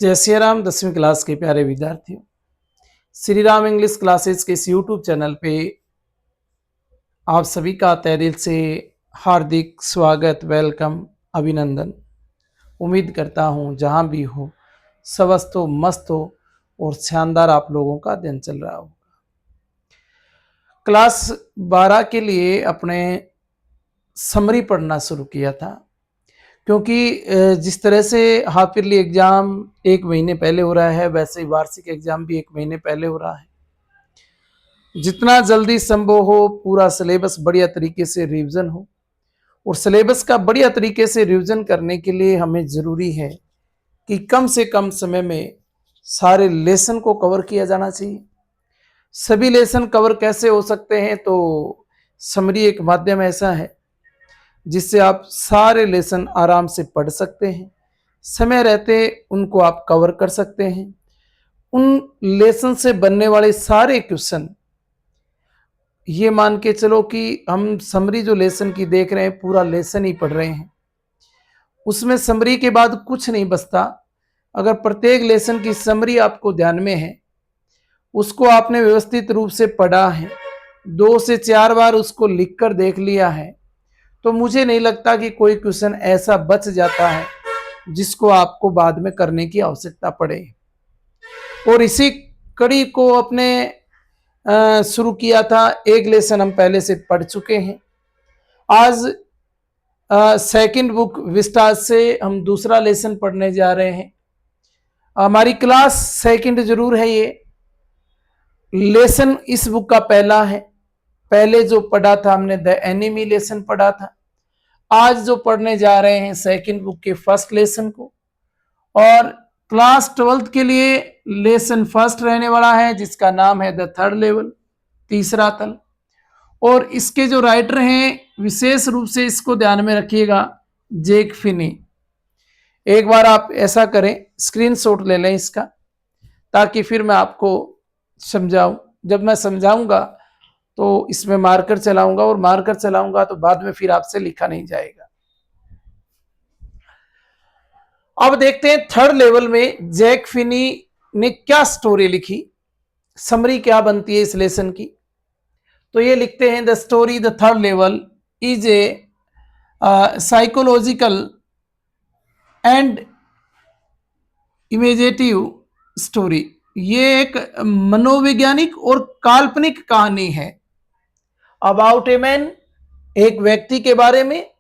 जय श्री राम। 10वीं क्लास के प्यारे विद्यार्थियों, श्री राम इंग्लिश क्लासेस के इस यूट्यूब चैनल पे आप सभी का तहे दिल से हार्दिक स्वागत, वेलकम, अभिनंदन। उम्मीद करता हूँ जहाँ भी हो स्वस्थ हो, मस्त हो और शानदार आप लोगों का दिन चल रहा हो। क्लास 12 के लिए अपने समरी पढ़ना शुरू किया था, क्योंकि जिस तरह से हाफ ईयरली एग्जाम 1 महीने पहले हो रहा है, वैसे ही वार्षिक एग्जाम भी 1 महीने पहले हो रहा है। जितना जल्दी संभव हो पूरा सिलेबस बढ़िया तरीके से रिवीजन हो, और सिलेबस का बढ़िया तरीके से रिवीजन करने के लिए हमें ज़रूरी है कि कम से कम समय में सारे लेसन को कवर किया जाना चाहिए। सभी लेसन कवर कैसे हो सकते हैं, तो समरी एक माध्यम ऐसा है जिससे आप सारे लेसन आराम से पढ़ सकते हैं, समय रहते उनको आप कवर कर सकते हैं। उन लेसन से बनने वाले सारे क्वेश्चन, ये मान के चलो कि हम समरी जो लेसन की देख रहे हैं पूरा लेसन ही पढ़ रहे हैं, उसमें समरी के बाद कुछ नहीं बचता। अगर प्रत्येक लेसन की समरी आपको ध्यान में है, उसको आपने व्यवस्थित रूप से पढ़ा है, 2 से 4 बार उसको लिखकर देख लिया है, तो मुझे नहीं लगता कि कोई क्वेश्चन ऐसा बच जाता है जिसको आपको बाद में करने की आवश्यकता पड़े। और इसी कड़ी को अपने शुरू किया था। एक लेसन हम पहले से पढ़ चुके हैं। आज सेकंड बुक विस्टार से हम दूसरा लेसन पढ़ने जा रहे हैं। हमारी क्लास सेकंड जरूर है, ये लेसन इस बुक का पहला है। पहले जो पढ़ा था हमने द एनिमी लेसन पढ़ा था। आज जो पढ़ने जा रहे हैं सेकंड बुक के फर्स्ट लेसन को, और क्लास 12th के लिए लेसन फर्स्ट रहने वाला है जिसका नाम है द थर्ड लेवल, तीसरा तल। और इसके जो राइटर हैं विशेष रूप से इसको ध्यान में रखिएगा, जैक फिनी। एक बार आप ऐसा करें, स्क्रीनशॉट ले लें इसका, ताकि फिर मैं आपको समझाऊं। जब मैं समझाऊंगा तो इसमें मार्कर चलाऊंगा, और मार्कर चलाऊंगा तो बाद में फिर आपसे लिखा नहीं जाएगा। अब देखते हैं थर्ड लेवल में जैक फिनी ने क्या स्टोरी लिखी, समरी क्या बनती है इस लेसन की। तो ये लिखते हैं, the story the third level is a psychological and imaginative story. ये एक मनोवैज्ञानिक और काल्पनिक कहानी है। अबाउट ए मैन, एक व्यक्ति के बारे में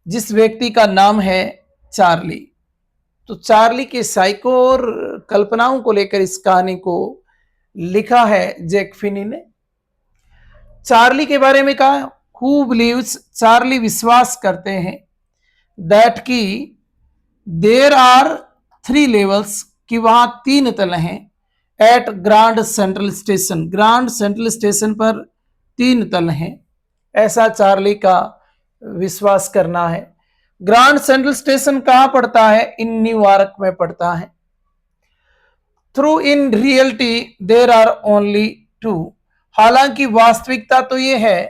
जिस व्यक्ति का नाम है चार्ली। तो चार्ली के साइको और कल्पनाओं को लेकर इस कहानी को लिखा है जैक फिनी ने। चार्ली के बारे में कहा, हु बिलीव्स, चार्ली विश्वास करते हैं, दैट की देर आर 3 लेवल्स, कि वहां 3 तल हैं, at grand central station, grand central station पर 3 तल हैं, ऐसा चार्ली का विश्वास करना है। ग्रांड सेंट्रल स्टेशन कहां पड़ता है? इन न्यूयॉर्क में पड़ता है। Through in reality there are only 2, हालांकि वास्तविकता तो यह है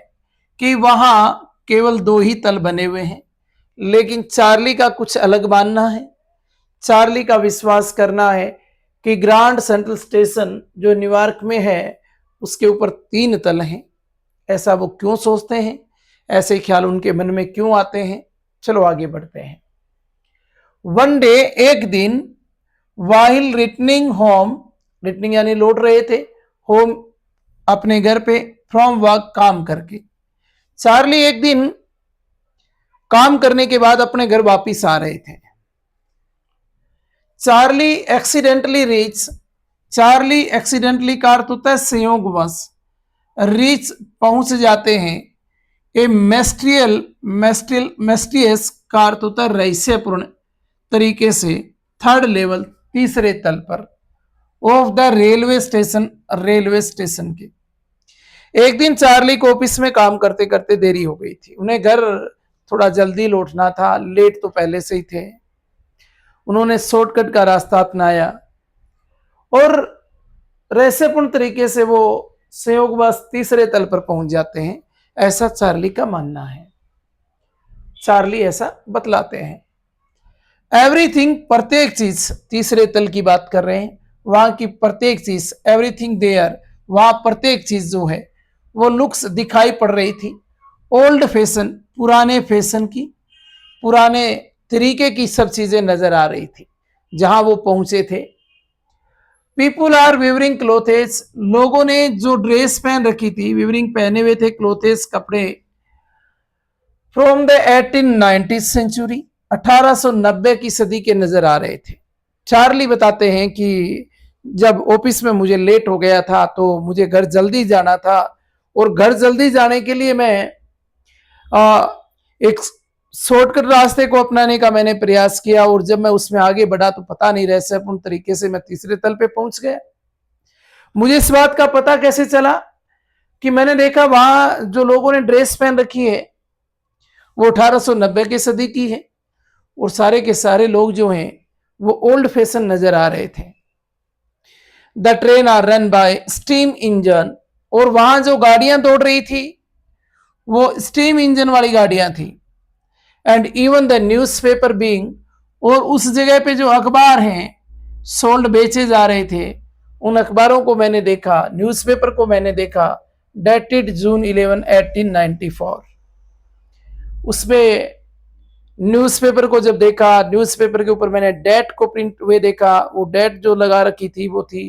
कि वहां केवल 2 ही तल बने हुए हैं, लेकिन चार्ली का कुछ अलग मानना है। चार्ली का विश्वास करना है कि ग्रांड सेंट्रल स्टेशन जो न्यूयॉर्क में है उसके ऊपर 3 तल हैं। ऐसा वो क्यों सोचते हैं, ऐसे ख्याल उनके मन में क्यों आते हैं, चलो आगे बढ़ते हैं। वन डे, एक दिन, वाहिल रिटर्निंग होम, रिटर्निंग यानी लौट रहे थे, होम अपने घर पे, फ्रॉम वर्क, काम करके। चार्ली एक दिन काम करने के बाद अपने घर वापिस आ रहे थे। Charlie accidentally reach, Charlie accidentally का अर्थ होता है संयोगवश, रीच पहुंच जाते हैं। ए मेस्ट्रियस का अर्थ होता है रहस्यपूर्ण तरीके से, थर्ड लेवल, तीसरे तल पर, of the railway station, railway station के। एक दिन चार्ली को ऑफिस में काम करते करते देरी हो गई थी। उन्हें घर थोड़ा जल्दी लौटना था, लेट तो पहले से ही थे। उन्होंने शॉर्टकट का रास्ता अपनाया और रहस्यपूर्ण तरीके से वो संयोगवश तीसरे तल पर पहुंच जाते हैं, ऐसा चार्ली का मानना है। चार्ली ऐसा बतलाते हैं। एवरीथिंग, प्रत्येक चीज, तीसरे तल की बात कर रहे हैं, वहां की प्रत्येक चीज, एवरीथिंग देयर, वहां प्रत्येक चीज जो है वो लुक्स दिखाई पड़ रही थी ओल्ड फैशन, पुराने फैशन की, पुराने तरीके की सब चीजें नजर आ रही थी जहां वो पहुंचे थे। पीपुल आर विवरिंग क्लोथेस, लोगों ने जो ड्रेस पहन रखी थी, विवरिंग पहने हुए थे क्लोथेस कपड़े, फ्रॉम द 1890 सेंचुरी, 1890 की सदी के नजर आ रहे थे। चार्ली बताते हैं कि जब ऑफिस में मुझे लेट हो गया था तो मुझे घर जल्दी जाना था, और घर जल्दी जाने के लिए मैं एक शॉर्टकट रास्ते को अपनाने का मैंने प्रयास किया, और जब मैं उसमें आगे बढ़ा तो पता नहीं रहस्यपूर्ण तरीके से मैं तीसरे तल पे पहुंच गया। मुझे इस बात का पता कैसे चला कि मैंने देखा वहां जो लोगों ने ड्रेस पहन रखी है वो 1890 की सदी की है, और सारे के सारे लोग जो हैं वो ओल्ड फैशन नजर आ रहे थे। The train are run by steam engine, और वहां जो गाड़ियां दौड़ रही थी वो स्टीम इंजन वाली गाड़ियां थी। And even the news paper being, और उस जगह पे जो अखबार हैं सोल्ड बेचे जा रहे थे, उन अखबारों को मैंने देखा, न्यूज़पेपर को मैंने देखा, डेटेड जून 11 1894। उसमें न्यूज़पेपर को जब देखा, न्यूज़पेपर के ऊपर मैंने डेट को प्रिंट हुए देखा, वो डेट जो लगा रखी थी वो थी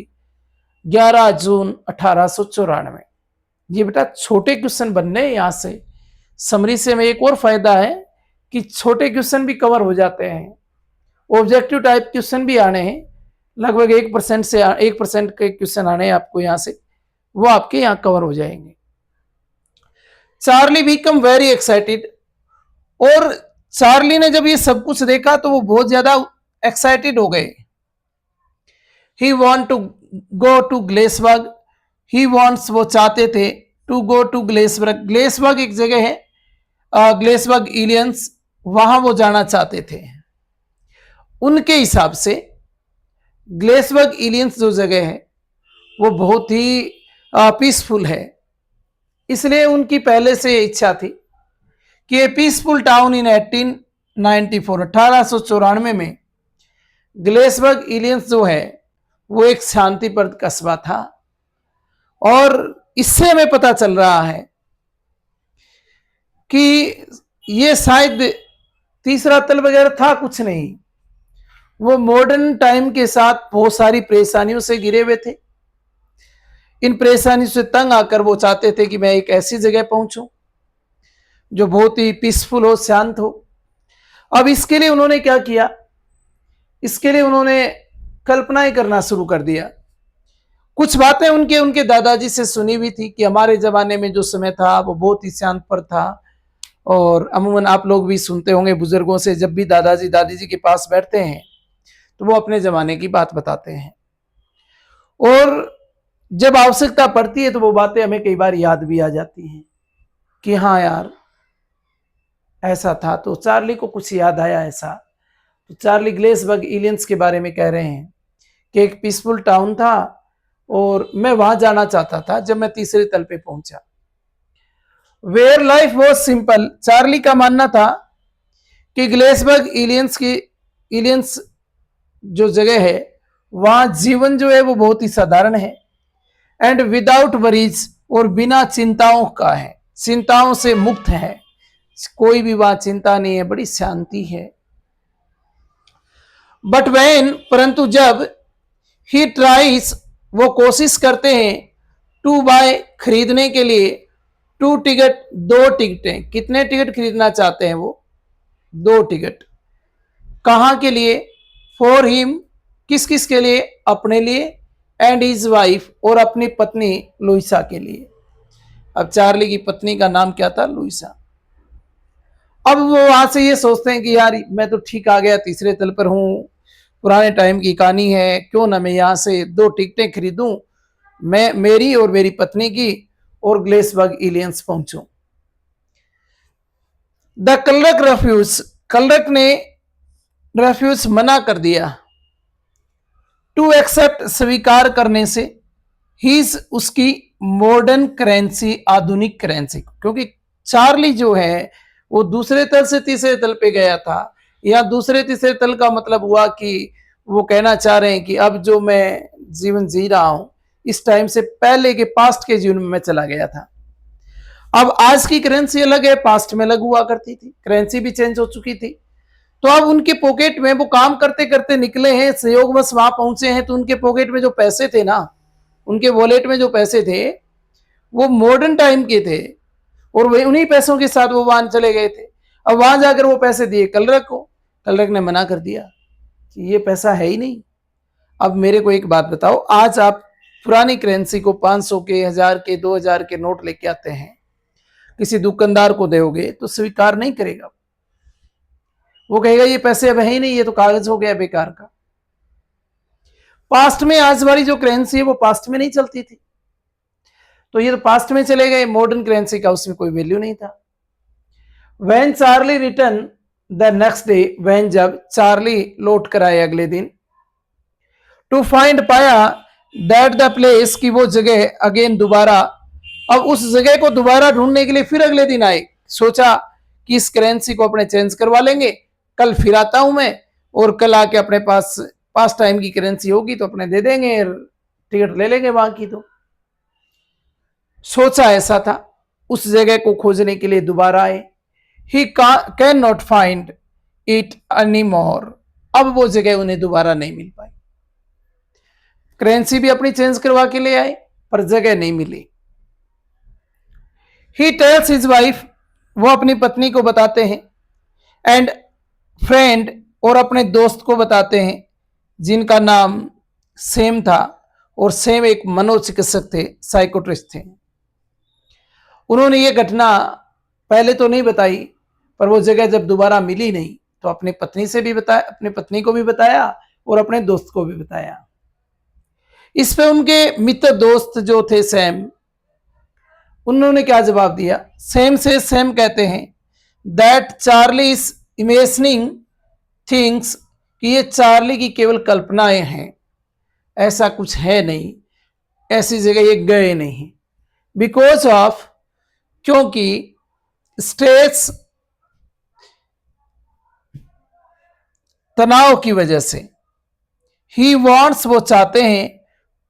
11 जून 1894। ये बेटा छोटे क्वेश्चन बनने यहाँ से समरी से में एक और फायदा है कि छोटे क्वेश्चन भी कवर हो जाते हैं, ऑब्जेक्टिव टाइप क्वेश्चन भी आने हैं, लगभग 1% से 1% के क्वेश्चन आने हैं आपको यहाँ से, वो आपके यहाँ कवर हो जाएंगे। चार्ली बिकम वेरी एक्साइटेड, और चार्ली ने जब ये सब कुछ देखा तो वो बहुत ज्यादा एक्साइटेड हो गए। He want to go to Galesburg, he wants, वो चाहते थे, टू गो टू ग्लेसबर्ग, ग्लेसबर्ग एक जगह है, ग्लेसबर्ग इलियंस, वहां वो जाना चाहते थे। उनके हिसाब से ग्लेसबर्ग इलियंस जो जगह है वो बहुत ही पीसफुल है, इसलिए उनकी पहले से इच्छा थी कि ए पीसफुल टाउन इन 1894, 1894 में ग्लेसबर्ग इलियंस जो है वो एक शांतिप्रद कस्बा था। और इससे हमें पता चल रहा है कि ये शायद तीसरा तल वगैरह था कुछ नहीं, वो मॉडर्न टाइम के साथ बहुत सारी परेशानियों से घिरे हुए थे। इन परेशानियों से तंग आकर वो चाहते थे कि मैं एक ऐसी जगह पहुंचूं जो बहुत ही पीसफुल हो, शांत हो। अब इसके लिए उन्होंने क्या किया, इसके लिए उन्होंने कल्पनाएं करना शुरू कर दिया। कुछ बातें उनके दादाजी से सुनी हुई थी कि हमारे जमाने में जो समय था वो बहुत ही शांत पर था, और अमूमन आप लोग भी सुनते होंगे बुजुर्गों से, जब भी दादाजी दादी जी के पास बैठते हैं तो वो अपने जमाने की बात बताते हैं, और जब आवश्यकता पड़ती है तो वो बातें हमें कई बार याद भी आ जाती हैं कि हाँ यार ऐसा था। तो चार्ली को कुछ याद आया ऐसा, तो चार्ली ग्लेसबर्ग इलियंस के बारे में कह रहे हैं कि एक पीसफुल टाउन था और मैं वहां जाना चाहता था जब मैं तीसरे तल पे पहुंचा। Where life was simple, Charlie का मानना था कि ग्लेसबर्ग इलियंस जो जगह है वहां जीवन जो है वो बहुत ही साधारण है, एंड विदाउट वरीज, और बिना चिंताओं का है, चिंताओं से मुक्त है, कोई भी वहां चिंता नहीं है, बड़ी शांति है। बट वेन, परंतु जब, ही ट्राइज, वो कोशिश करते हैं, टू बाय, खरीदने के लिए, टू टिकट, दो टिकटें, कितने टिकट खरीदना चाहते हैं वो, दो टिकट, कहां के लिए, फॉर हिम, किस किस के लिए, अपने लिए, एंड हिज वाइफ, और अपनी पत्नी लुइसा के लिए। अब चार्ली की पत्नी का नाम क्या था, लुइसा। अब वो वहां से ये सोचते हैं कि यार मैं तो ठीक आ गया, तीसरे तल पर हूं, पुराने टाइम की कहानी है, क्यों ना मैं यहां से दो टिकटें खरीदूं, मैं, मेरी और मेरी पत्नी की, और ग्लेसबर्ग इलियंस पहुंचूं। द क्लर्क रेफ्यूज, क्लर्क ने रेफ्यूज मना कर दिया, टू एक्सेप्ट, स्वीकार करने से, हीज, उसकी मॉडर्न करेंसी, आधुनिक करेंसी, क्योंकि चार्ली जो है वो दूसरे तल से तीसरे तल पे गया था, या दूसरे तीसरे तल का मतलब हुआ कि वो कहना चाह रहे हैं कि अब जो मैं जीवन जी रहा हूं, इस टाइम से पहले के पास्ट के जीवन में मैं चला गया था। अब आज की करेंसी अलग है, पास्ट में अलग हुआ करती थी, करेंसी भी चेंज हो चुकी थी। तो अब उनके पॉकेट में वो काम करते करते निकले हैं, संयोगवश वहां पहुंचे हैं, तो उनके पॉकेट में जो पैसे थे ना, उनके वॉलेट में जो पैसे थे वो मॉडर्न टाइम के थे, और वे उन्हीं पैसों के साथ वो वहां चले गए थे। अब वहां जाकर वो पैसे दिए कलरक को, कलरक ने मना कर दिया कि ये पैसा है ही नहीं। अब मेरे को एक बात बताओ, आज आप पुरानी करेंसी को 500 के, 1000 के, 2000 के नोट लेके आते हैं, किसी दुकानदार को दोगे तो स्वीकार नहीं करेगा, वो कहेगा ये पैसे अब है ही नहीं, ये तो कागज हो गया बेकार का। पास्ट में आज वाली जो करेंसी है वो पास्ट में नहीं चलती थी, तो ये तो पास्ट में चले गए, मॉडर्न करेंसी का उसमें कोई वैल्यू नहीं था। When Charlie return the next day, when जब चार्ली लौट कर आए अगले दिन, टू फाइंड पाया दैट द प्लेस, की वो जगह अगेन दोबारा, अब उस जगह को दोबारा ढूंढने के लिए फिर अगले दिन आए, सोचा कि इस करेंसी को अपने चेंज करवा लेंगे, कल फिर आता हूं मैं, और कल आके अपने पास पास टाइम की करेंसी होगी तो अपने दे देंगे, टिकट ले लेंगे वहां की। तो सोचा ऐसा था, उस जगह को खोजने के लिए दोबारा आए। He can not find it any more, अब वो जगह उन्हें दोबारा नहीं मिल पाई। करेंसी भी अपनी चेंज करवा के ले आए पर जगह नहीं मिली। ही टेल्स हिज वाइफ, वो अपनी पत्नी को बताते हैं, एंड फ्रेंड, और अपने दोस्त को बताते हैं जिनका नाम सेम था, और सेम एक मनोचिकित्सक थे, साइकोट्रिस्ट थे। उन्होंने ये घटना पहले तो नहीं बताई, पर वो जगह जब दोबारा मिली नहीं तो अपनी पत्नी से भी बताया, अपनी पत्नी को भी बताया और अपने दोस्त को भी बताया। इस पे उनके मित्र दोस्त जो थे सैम, उन्होंने क्या जवाब दिया? सैम कहते हैं that Charlie is imagining things, कि ये चार्ली की केवल कल्पनाएं हैं, ऐसा कुछ है नहीं, ऐसी जगह ये गए नहीं। बिकॉज ऑफ, क्योंकि स्ट्रेस, तनाव की वजह से, ही वॉन्ट्स, वो चाहते हैं,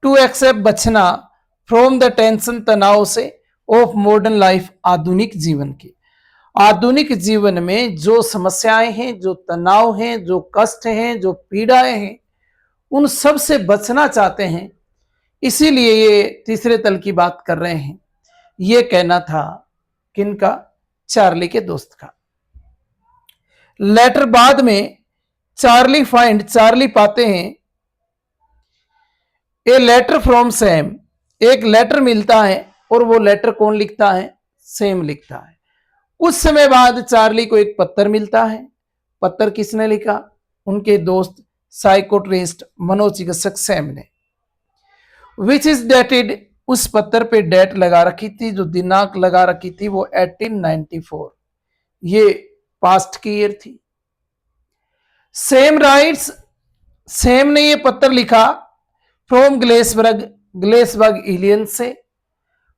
टू एक्सेप्ट, बचना, फ्रॉम द टेंशन, तनाव से, ऑफ मॉडर्न लाइफ, आधुनिक जीवन की। आधुनिक जीवन में जो समस्याएं हैं, जो तनाव हैं, जो कष्ट हैं, जो पीड़ाएं हैं, उन सब से बचना चाहते हैं, इसीलिए ये तीसरे तल की बात कर रहे हैं। ये कहना था किनका? चार्ली के दोस्त का। लेटर बाद में चार्ली पाते हैं ए लेटर फ्रॉम सैम, एक लेटर मिलता है, और वो लेटर कौन लिखता है? सैम लिखता है। कुछ समय बाद चार्ली को एक पत्र मिलता है। पत्र किसने लिखा? उनके दोस्त साइकोट्रिस्ट मनोचिकित्सक सैम ने। विच इज डेटेड, उस पत्र पे डेट लगा रखी थी, जो दिनांक लगा रखी थी वो 1894, ये पास्ट की ईयर थी। सैम राइट्स, सैम ने ये पत्र लिखा फ्रॉम ग्लेसबर्ग इलियन से,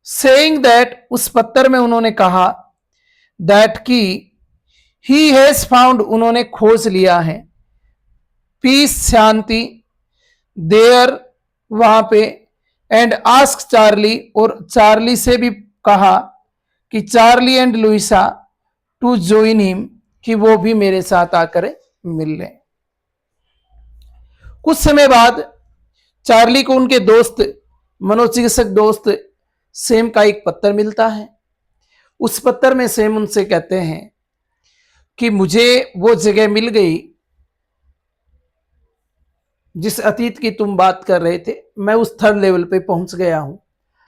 सेइंग दैट, उस पत्र में उन्होंने कहा दैट की ही हैज फाउंड, उन्होंने खोज लिया है, पीस, शांति, देयर, वहां पे, एंड आस्क चार्ली, और चार्ली से भी कहा कि Charlie and Louisa to join him, कि वो भी मेरे साथ आकर मिल लें। कुछ समय बाद चार्ली को उनके दोस्त, मनोचिकित्सक दोस्त सैम का एक पत्र मिलता है। उस पत्र में सैम उनसे कहते हैं कि मुझे वो जगह मिल गई जिस अतीत की तुम बात कर रहे थे, मैं उस थर्ड लेवल पे पहुंच गया हूं,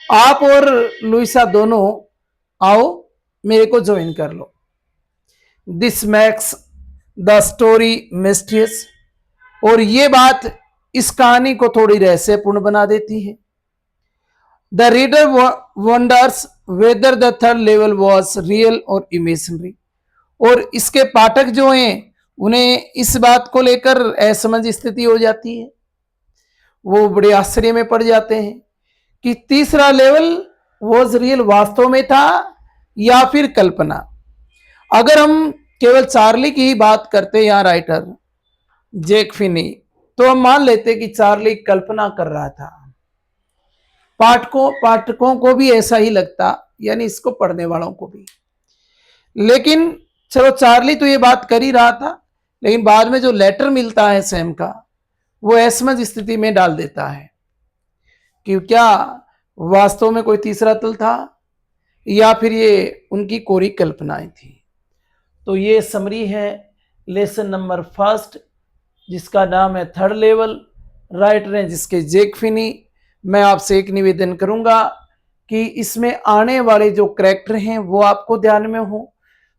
आप और लुइसा दोनों आओ, मेरे को ज्वाइन कर लो। This makes the story mysterious, और ये बात इस कहानी को थोड़ी रहस्यपूर्ण बना देती है। The reader wonders whether the third level was real और इमेजिनरी, और इसके पाठक जो हैं उन्हें इस बात को लेकर असमंजस स्थिति हो जाती है, वो बड़े आश्चर्य में पड़ जाते हैं कि तीसरा लेवल वॉज रियल, वास्तव में था या फिर कल्पना। अगर हम केवल चार्ली की ही बात करते यहाँ राइटर जैक फिनी, तो हम मान लेते कि चार्ली कल्पना कर रहा था। पाठकों को भी ऐसा ही लगता, यानी इसको पढ़ने वालों को भी। लेकिन चलो चार्ली तो ये बात कर ही रहा था, लेकिन बाद में जो लेटर मिलता है सैम का, वो असमंजस स्थिति में डाल देता है कि क्या वास्तव में कोई तीसरा तल था या फिर ये उनकी कोरी कल्पनाएं थी। तो ये समरी है लेसन नंबर फर्स्ट, जिसका नाम है थर्ड लेवल। राइटर हैं जिसके जैक फिनी। मैं आपसे एक निवेदन करूंगा कि इसमें आने वाले जो करैक्टर हैं वो आपको ध्यान में हो,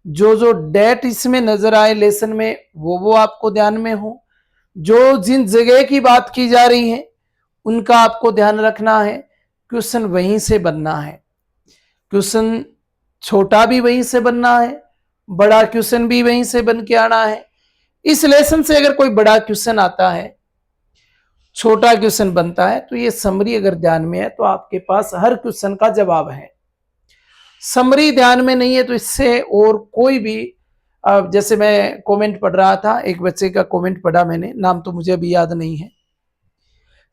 जो डेट इसमें नजर आए लेसन में वो आपको ध्यान में हो, जो जिन जगह की बात की जा रही है उनका आपको ध्यान रखना है। क्वेश्चन वहीं से बनना है, क्वेश्चन छोटा भी वहीं से बनना है, बड़ा क्वेश्चन भी वहीं से बन के आना है। इस लेसन से अगर कोई बड़ा क्वेश्चन आता है, छोटा क्वेश्चन बनता है, तो ये समरी अगर ध्यान में है तो आपके पास हर क्वेश्चन का जवाब है। समरी ध्यान में नहीं है तो इससे और कोई भी, जैसे मैं कमेंट पढ़ रहा था, एक बच्चे का कमेंट पढ़ा मैंने, नाम तो मुझे अभी याद नहीं है,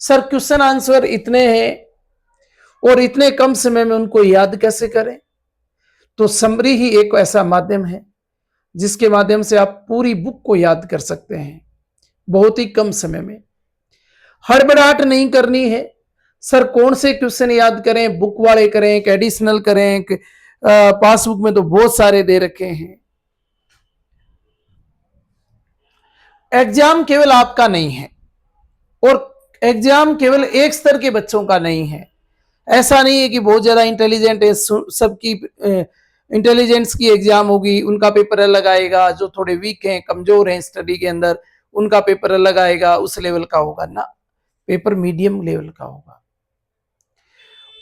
सर क्वेश्चन आंसर इतने हैं और इतने कम समय में उनको याद कैसे करें। तो समरी ही एक ऐसा माध्यम है जिसके माध्यम से आप पूरी बुक को याद कर सकते हैं बहुत ही कम समय में। हड़बड़ाहट नहीं करनी है, सर कौन से क्वेश्चन याद करें, बुक वाले करें कि एडिशनल करें, पासबुक में तो बहुत सारे दे रखे हैं। एग्जाम केवल आपका नहीं है और एग्जाम केवल एक स्तर के बच्चों का नहीं है। ऐसा नहीं है कि बहुत ज्यादा इंटेलिजेंट है, सबकी इंटेलिजेंस की एग्जाम होगी, उनका पेपर अलग आएगा, जो थोड़े वीक हैं, कमजोर हैं स्टडी के अंदर, उनका पेपर अलग आएगा, उस लेवल का होगा ना, पेपर मीडियम लेवल का होगा।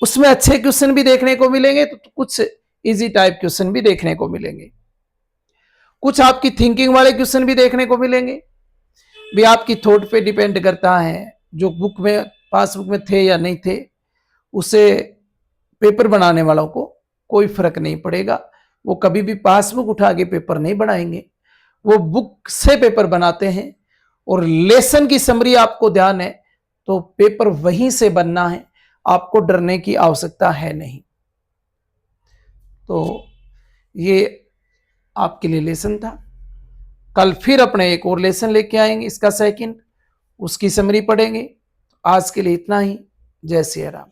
उसमें अच्छे क्वेश्चन भी देखने को मिलेंगे, तो कुछ इजी टाइप क्वेश्चन भी देखने को मिलेंगे, कुछ आपकी थिंकिंग वाले क्वेश्चन भी देखने को मिलेंगे। भी आपकी थॉट पे डिपेंड करता है, जो बुक में पासबुक में थे या नहीं थे, उसे पेपर बनाने वालों को कोई फर्क नहीं पड़ेगा। वो कभी भी पासबुक उठा के पेपर नहीं बनाएंगे, वो बुक से पेपर बनाते हैं। और लेसन की समरी आपको ध्यान है तो पेपर वहीं से बनना है, आपको डरने की आवश्यकता है नहीं। तो ये आपके लिए लेसन था। कल फिर अपने एक और लेसन लेके आएंगे, इसका सेकंड, उसकी समरी पढ़ेंगे। आज के लिए इतना ही। जय सिया राम।